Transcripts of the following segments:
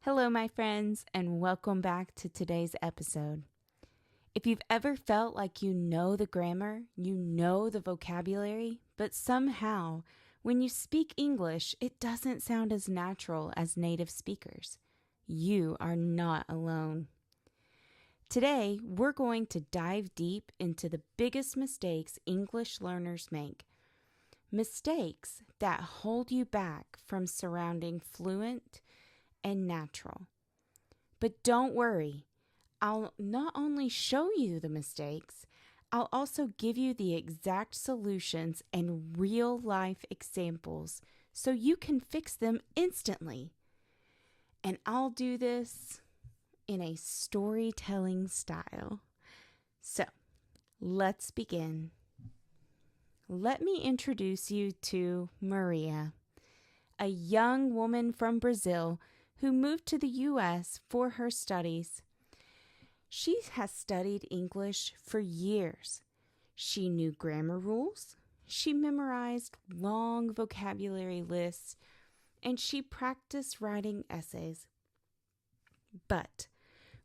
Hello, my friends, and welcome back to today's episode. If you've ever felt like you know the grammar, you know the vocabulary, but somehow when you speak English, it doesn't sound as natural as native speakers, you are not alone. Today, we're going to dive deep into the biggest mistakes English learners make. Mistakes that hold you back from surrounding fluent and natural. But don't worry, I'll not only show you the mistakes, I'll also give you the exact solutions and real life examples so you can fix them instantly. And I'll do this in a storytelling style. So, let's begin. Let me introduce you to Maria, a young woman from Brazil who moved to the U.S. for her studies. She has studied English for years. She knew grammar rules, she memorized long vocabulary lists, and she practiced writing essays. But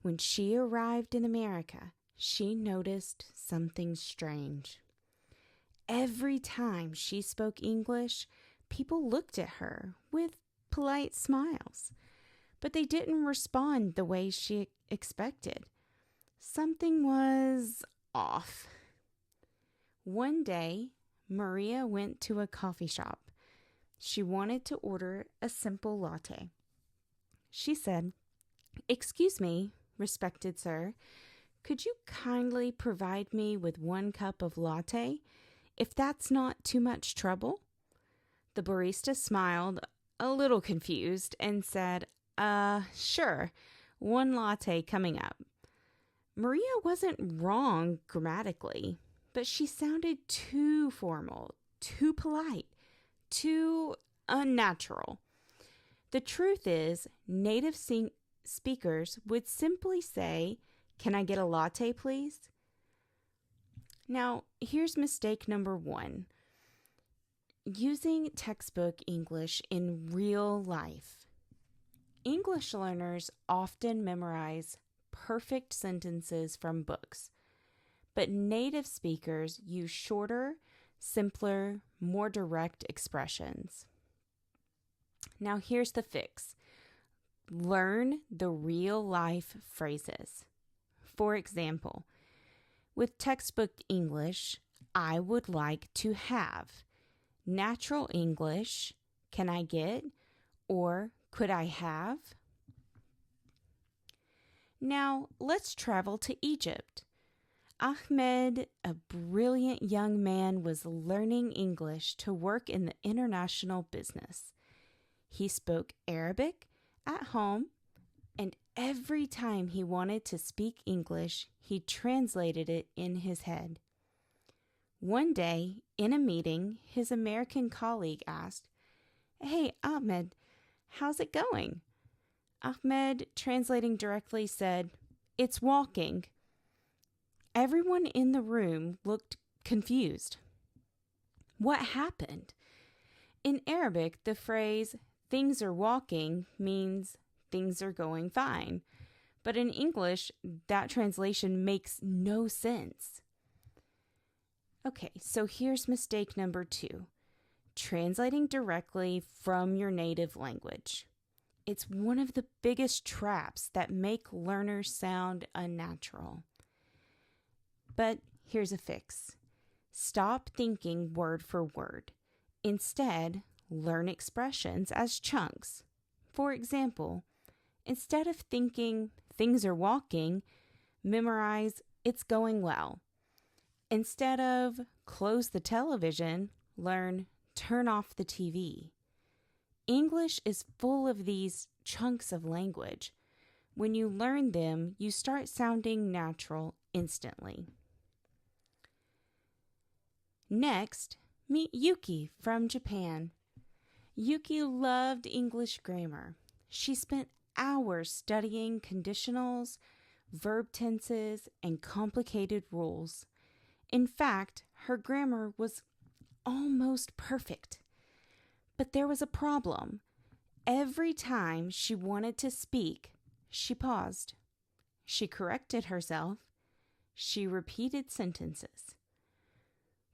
when she arrived in America, she noticed something strange. Every time she spoke English, people looked at her with polite smiles, but they didn't respond the way she expected. Something was off. One day, Maria went to a coffee shop. She wanted to order a simple latte. She said, "Excuse me, respected sir, could you kindly provide me with 1 cup of latte, if that's not too much trouble?" The barista smiled, a little confused, and said, Sure, 1 latte coming up." Maria wasn't wrong grammatically, but she sounded too formal, too polite, too unnatural. The truth is, native speakers would simply say, "Can I get a latte, please?" Now, here's mistake number 1. Using textbook English in real life. English learners often memorize perfect sentences from books, but native speakers use shorter, simpler, more direct expressions. Now, here's the fix. Learn the real-life phrases. For example, with textbook English, I would like to have. Natural English, can I get, or could I have? Now, let's travel to Egypt. Ahmed, a brilliant young man, was learning English to work in the international business. He spoke Arabic at home, and every time he wanted to speak English, he translated it in his head. One day, in a meeting, his American colleague asked, "Hey, Ahmed, how's it going?" Ahmed, translating directly, said, "It's walking." Everyone in the room looked confused. What happened? In Arabic, the phrase, "things are walking," means things are going fine. But in English, that translation makes no sense. Okay, so here's mistake number 2. Translating directly from your native language. It's one of the biggest traps that make learners sound unnatural. But here's a fix. Stop thinking word for word. Instead, learn expressions as chunks. For example, instead of thinking things are walking, memorize it's going well. Instead of close the television, learn turn off the TV. English is full of these chunks of language. When you learn them, you start sounding natural instantly. Next, meet Yuki from Japan. Yuki loved English grammar. She spent hours studying conditionals, verb tenses, and complicated rules. In fact, her grammar was almost perfect. But there was a problem. Every time she wanted to speak, she paused. She corrected herself. She repeated sentences.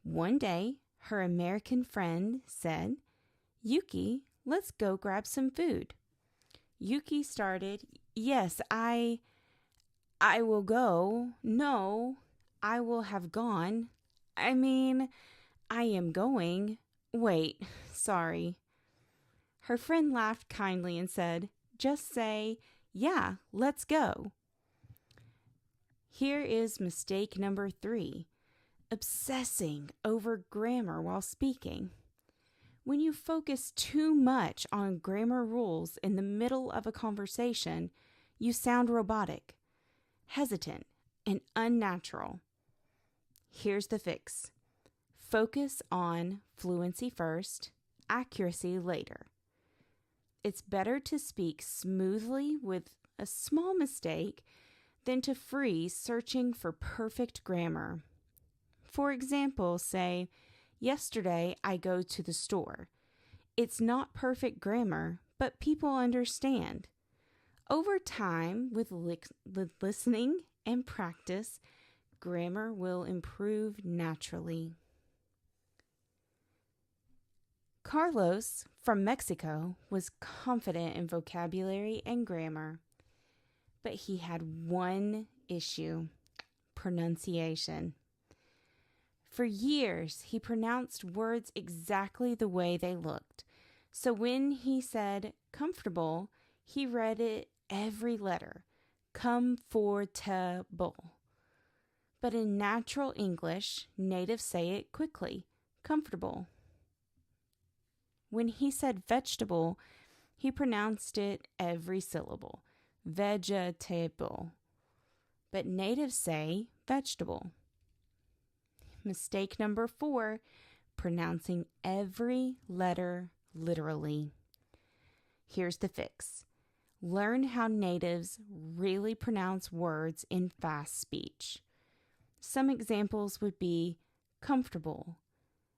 One day, her American friend said, "Yuki, let's go grab some food." Yuki started, "Yes, I will go. No, I will have gone. I mean, I am going. Wait, sorry." Her friend laughed kindly and said, "Just say, yeah, let's go." Here is mistake number 3, obsessing over grammar while speaking. When you focus too much on grammar rules in the middle of a conversation, you sound robotic, hesitant, and unnatural. Here's the fix. Focus on fluency first, accuracy later. It's better to speak smoothly with a small mistake than to freeze searching for perfect grammar. For example, say, "Yesterday I go to the store." It's not perfect grammar, but people understand. Over time, with listening and practice, grammar will improve naturally. Carlos from Mexico was confident in vocabulary and grammar, but he had one issue: pronunciation. For years, he pronounced words exactly the way they looked. So when he said comfortable, he read it every letter, comfortable. But in natural English, natives say it quickly, comfortable. When he said vegetable, he pronounced it every syllable, vegetable. But natives say vegetable. Mistake number 4, pronouncing every letter literally. Here's the fix. Learn how natives really pronounce words in fast speech. Some examples would be comfortable,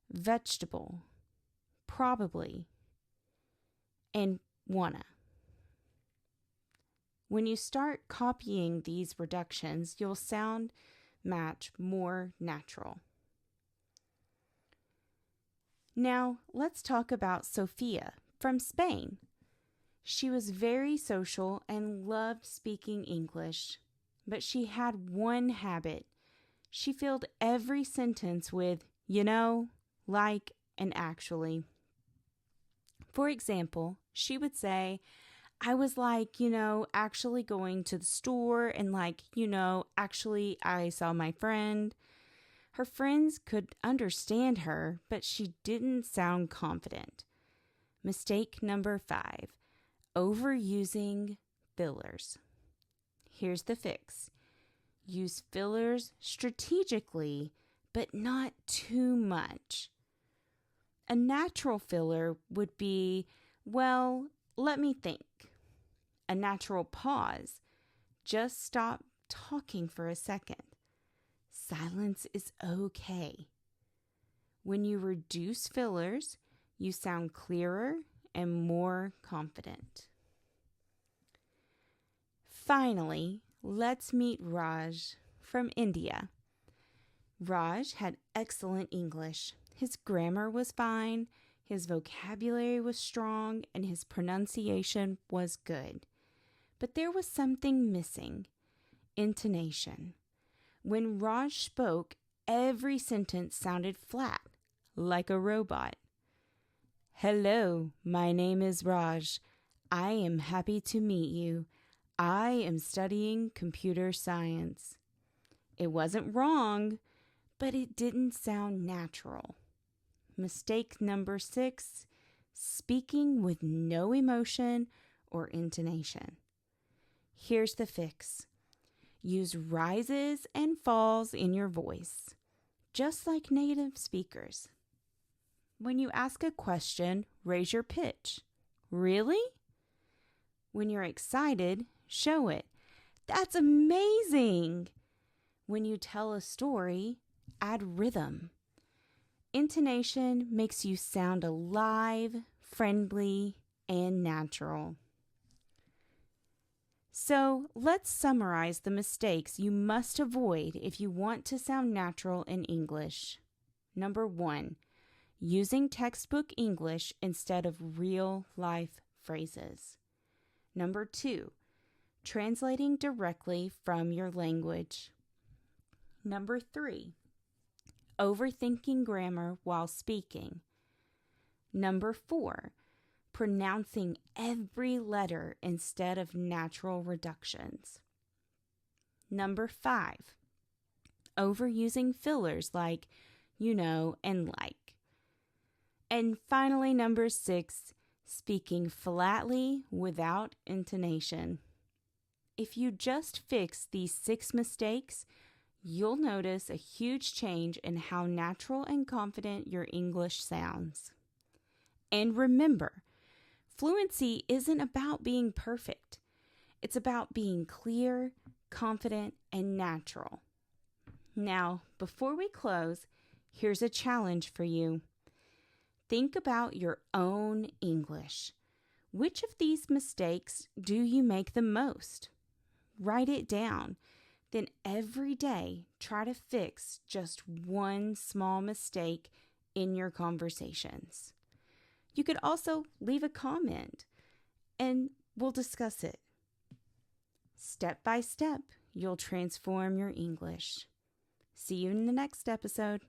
vegetable, probably, and wanna. When you start copying these reductions, you'll sound match more natural. Now, let's talk about Sophia from Spain. She was very social and loved speaking English, but she had one habit. She filled every sentence with, you know, like, and actually. For example, she would say, "I was actually going to the store, and actually I saw my friend." Her friends could understand her, but she didn't sound confident. Mistake number 5, overusing fillers. Here's the fix. Use fillers strategically, but not too much. A natural filler would be, "Well, let me think." A natural pause. Just stop talking for a second. Silence is okay. When you reduce fillers, you sound clearer and more confident. Finally, let's meet Raj from India. Raj had excellent English. His grammar was fine, his vocabulary was strong, and his pronunciation was good. But there was something missing: intonation. When Raj spoke, every sentence sounded flat, like a robot. "Hello, my name is Raj. I am happy to meet you. I am studying computer science." It wasn't wrong, but it didn't sound natural. Mistake number 6, speaking with no emotion or intonation. Here's the fix. Use rises and falls in your voice, just like native speakers. When you ask a question, raise your pitch. Really? When you're excited, show it. That's amazing! When you tell a story, add rhythm. Intonation makes you sound alive, friendly, and natural. So let's summarize the mistakes you must avoid if you want to sound natural in English. Number 1, using textbook English instead of real life phrases. Number 2, translating directly from your language. Number 3, overthinking grammar while speaking. Number 4, pronouncing every letter instead of natural reductions. Number 5, overusing fillers like you know and like. And finally, number 6, speaking flatly without intonation. If you just fix these 6 mistakes, you'll notice a huge change in how natural and confident your English sounds. And remember, fluency isn't about being perfect. It's about being clear, confident, and natural. Now, before we close, here's a challenge for you. Think about your own English. Which of these mistakes do you make the most? Write it down. Then every day, try to fix just one small mistake in your conversations. You could also leave a comment and we'll discuss it. Step by step, you'll transform your English. See you in the next episode.